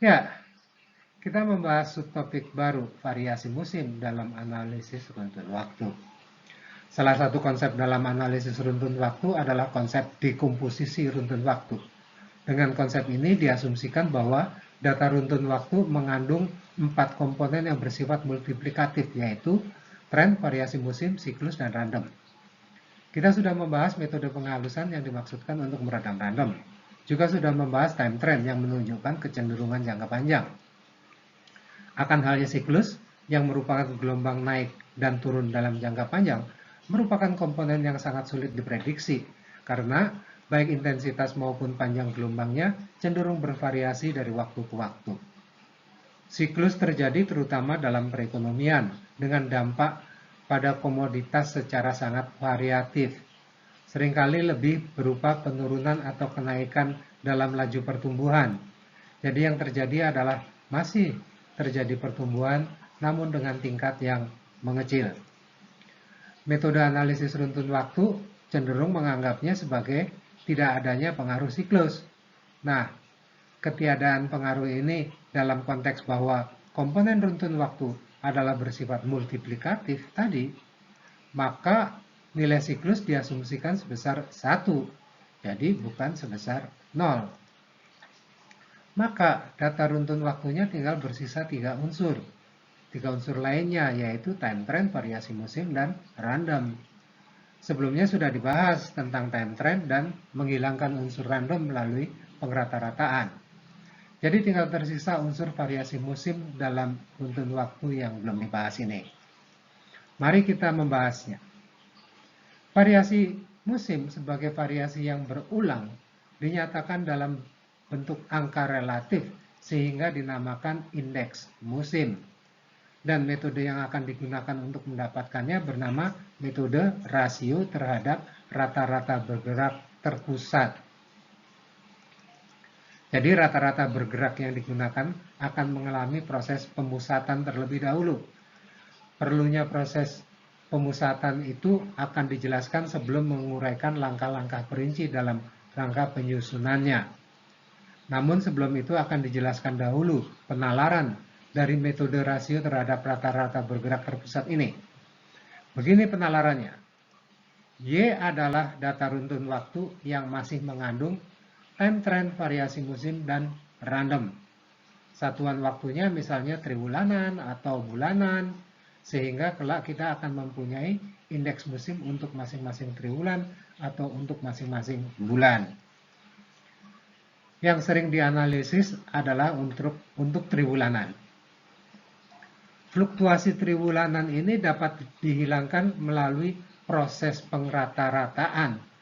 Ya, kita membahas subtopik baru, variasi musim dalam analisis runtun waktu. Salah satu konsep dalam analisis runtun waktu adalah konsep dekomposisi runtun waktu. Dengan konsep ini diasumsikan bahwa data runtun waktu mengandung 4 komponen yang bersifat multiplikatif, yaitu tren, variasi musim, siklus, dan random. Kita sudah membahas metode penghalusan yang dimaksudkan untuk meredam random. Juga sudah membahas time trend yang menunjukkan kecenderungan jangka panjang. Akan halnya siklus, yang merupakan gelombang naik dan turun dalam jangka panjang, merupakan komponen yang sangat sulit diprediksi, karena baik intensitas maupun panjang gelombangnya cenderung bervariasi dari waktu ke waktu. Siklus terjadi terutama dalam perekonomian, dengan dampak pada komoditas secara sangat variatif, seringkali lebih berupa penurunan atau kenaikan dalam laju pertumbuhan. Jadi yang terjadi adalah masih terjadi pertumbuhan namun dengan tingkat yang mengecil. Metode analisis runtun waktu cenderung menganggapnya sebagai tidak adanya pengaruh siklus. Nah, ketiadaan pengaruh ini dalam konteks bahwa komponen runtun waktu adalah bersifat multiplikatif tadi, maka nilai siklus diasumsikan sebesar 1, jadi bukan sebesar 0. Maka data runtun waktunya tinggal bersisa 3 unsur. 3 unsur lainnya yaitu time trend, variasi musim, dan random. Sebelumnya sudah dibahas tentang time trend dan menghilangkan unsur random melalui pengrata-rataan. Jadi tinggal tersisa unsur variasi musim dalam runtun waktu yang belum dibahas ini. Mari kita membahasnya. Variasi musim sebagai variasi yang berulang dinyatakan dalam bentuk angka relatif sehingga dinamakan indeks musim. Dan metode yang akan digunakan untuk mendapatkannya bernama metode rasio terhadap rata-rata bergerak terpusat. Jadi rata-rata bergerak yang digunakan akan mengalami proses pemusatan terlebih dahulu. Perlunya proses pemusatan itu akan dijelaskan sebelum menguraikan langkah-langkah perinci dalam rangka penyusunannya. Namun sebelum itu akan dijelaskan dahulu penalaran dari metode rasio terhadap rata-rata bergerak terpusat ini. Begini penalarannya. Y adalah data runtun waktu yang masih mengandung time trend, variasi musim, dan random. Satuan waktunya misalnya triwulanan atau bulanan, sehingga kelak kita akan mempunyai indeks musim untuk masing-masing triwulan atau untuk masing-masing bulan. Yang sering dianalisis adalah untuk triwulanan. Fluktuasi triwulanan ini dapat dihilangkan melalui proses pengrata-rataan.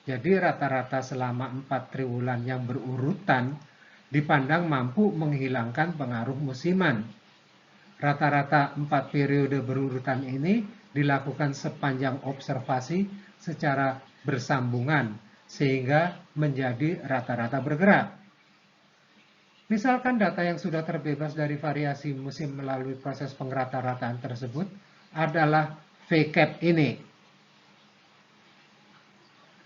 Jadi rata-rata selama 4 triwulan yang berurutan dipandang mampu menghilangkan pengaruh musiman. Rata-rata 4 periode berurutan ini dilakukan sepanjang observasi secara bersambungan sehingga menjadi rata-rata bergerak. Misalkan data yang sudah terbebas dari variasi musim melalui proses pengrata-rataan tersebut adalah VCAP ini.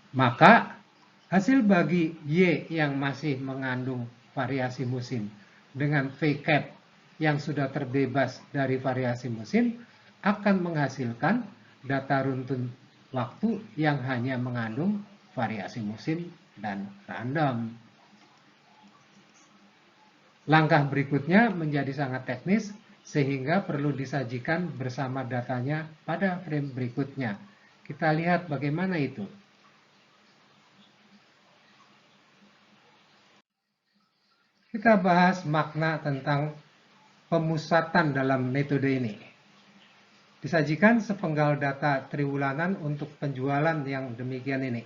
Maka hasil bagi Y yang masih mengandung variasi musim dengan VCAP yang sudah terbebas dari variasi musim akan menghasilkan data runtun waktu yang hanya mengandung variasi musim dan random. Langkah berikutnya menjadi sangat teknis sehingga perlu disajikan bersama datanya pada frame berikutnya. Kita lihat bagaimana itu. Kita bahas makna tentang pemusatan dalam metode ini. Disajikan sepenggal data triwulanan untuk penjualan yang demikian ini.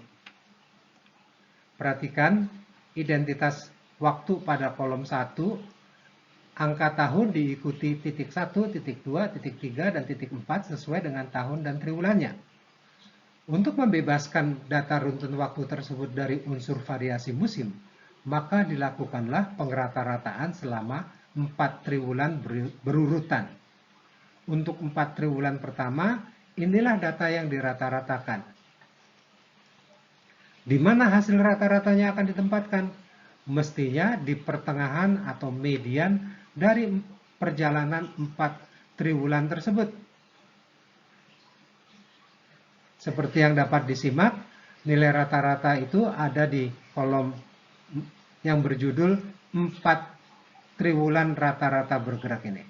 Perhatikan identitas waktu pada kolom 1, angka tahun diikuti titik 1, titik 2, titik 3, dan titik 4 sesuai dengan tahun dan triwulannya. Untuk membebaskan data runtun waktu tersebut dari unsur variasi musim, maka dilakukanlah pengrata-rataan selama 4 triwulan berurutan. Untuk 4 triwulan pertama, inilah data yang dirata-ratakan. Di mana hasil rata-ratanya akan ditempatkan? mestinya di pertengahan atau median dari perjalanan 4 triwulan tersebut. Seperti yang dapat disimak, nilai rata-rata itu ada di kolom yang berjudul 4 triwulan rata-rata bergerak ini.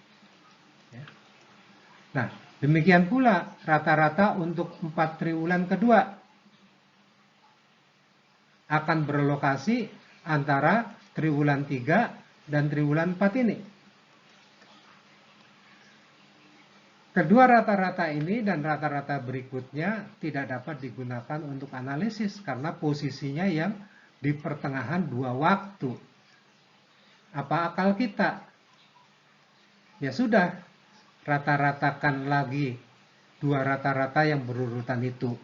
Nah, demikian pula rata-rata untuk 4 triwulan kedua akan berlokasi antara triwulan 3 dan triwulan 4 ini. Kedua rata-rata ini dan rata-rata berikutnya tidak dapat digunakan untuk analisis karena posisinya yang di pertengahan 2 waktu. Apa akal kita? Ya sudah, rata-ratakan lagi 2 rata-rata yang berurutan itu.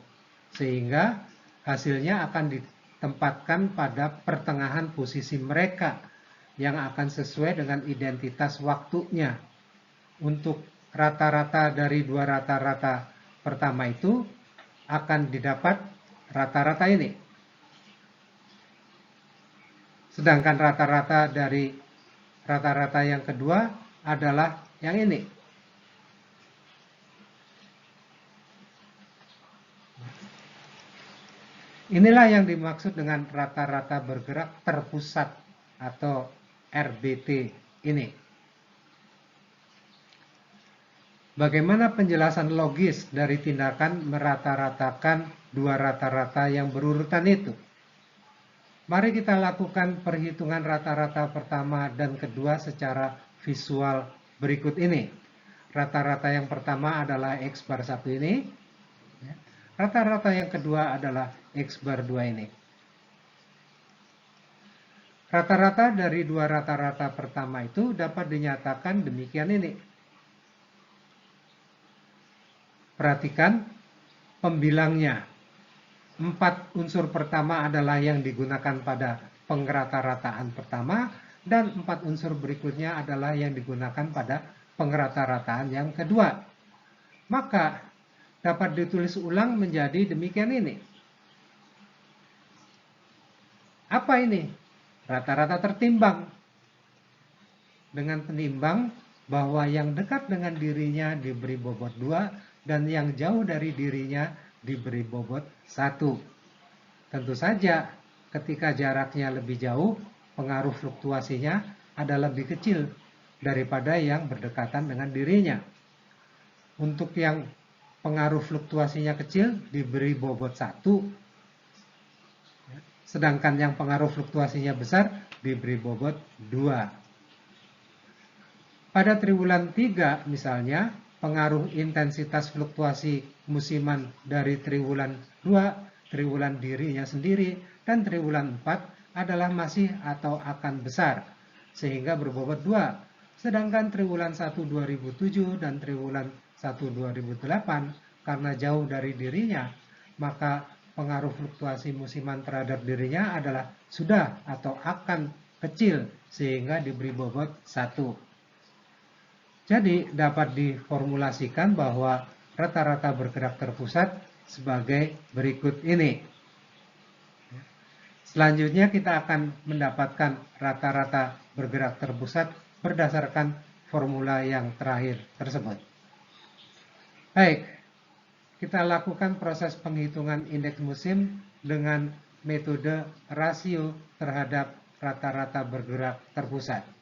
Sehingga hasilnya akan ditempatkan pada pertengahan posisi mereka yang akan sesuai dengan identitas waktunya. Untuk rata-rata dari 2 rata-rata pertama itu akan didapat rata-rata ini. Sedangkan rata-rata dari rata-rata yang kedua adalah yang ini. Inilah yang dimaksud dengan rata-rata bergerak terpusat atau RBT ini. Bagaimana penjelasan logis dari tindakan merata-ratakan 2 rata-rata yang berurutan itu? Mari kita lakukan perhitungan rata-rata pertama dan kedua secara visual berikut ini. Rata-rata yang pertama adalah X bar 1 ini. Rata-rata yang kedua adalah X bar 2 ini. Rata-rata dari 2 rata-rata pertama itu dapat dinyatakan demikian ini. Perhatikan pembilangnya. 4 unsur pertama adalah yang digunakan pada pengrata-rataan pertama dan 4 unsur berikutnya adalah yang digunakan pada pengrata-rataan yang kedua. Maka dapat ditulis ulang menjadi demikian ini. Apa ini? Rata-rata tertimbang. Dengan penimbang bahwa yang dekat dengan dirinya diberi bobot 2 dan yang jauh dari dirinya diberi bobot 1. Tentu saja ketika jaraknya lebih jauh, pengaruh fluktuasinya ada lebih kecil daripada yang berdekatan dengan dirinya. Untuk yang pengaruh fluktuasinya kecil diberi bobot 1, sedangkan yang pengaruh fluktuasinya besar diberi bobot 2. Pada triwulan 3 misalnya, pengaruh intensitas fluktuasi musiman dari triwulan 2, triwulan dirinya sendiri, dan triwulan 4 adalah masih atau akan besar, sehingga berbobot 2. Sedangkan triwulan 1 2007 dan triwulan 1 2008 karena jauh dari dirinya, maka pengaruh fluktuasi musiman terhadap dirinya adalah sudah atau akan kecil, sehingga diberi bobot 1. Jadi dapat diformulasikan bahwa rata-rata bergerak terpusat sebagai berikut ini. Selanjutnya kita akan mendapatkan rata-rata bergerak terpusat berdasarkan formula yang terakhir tersebut. Baik, kita lakukan proses penghitungan indeks musim dengan metode rasio terhadap rata-rata bergerak terpusat.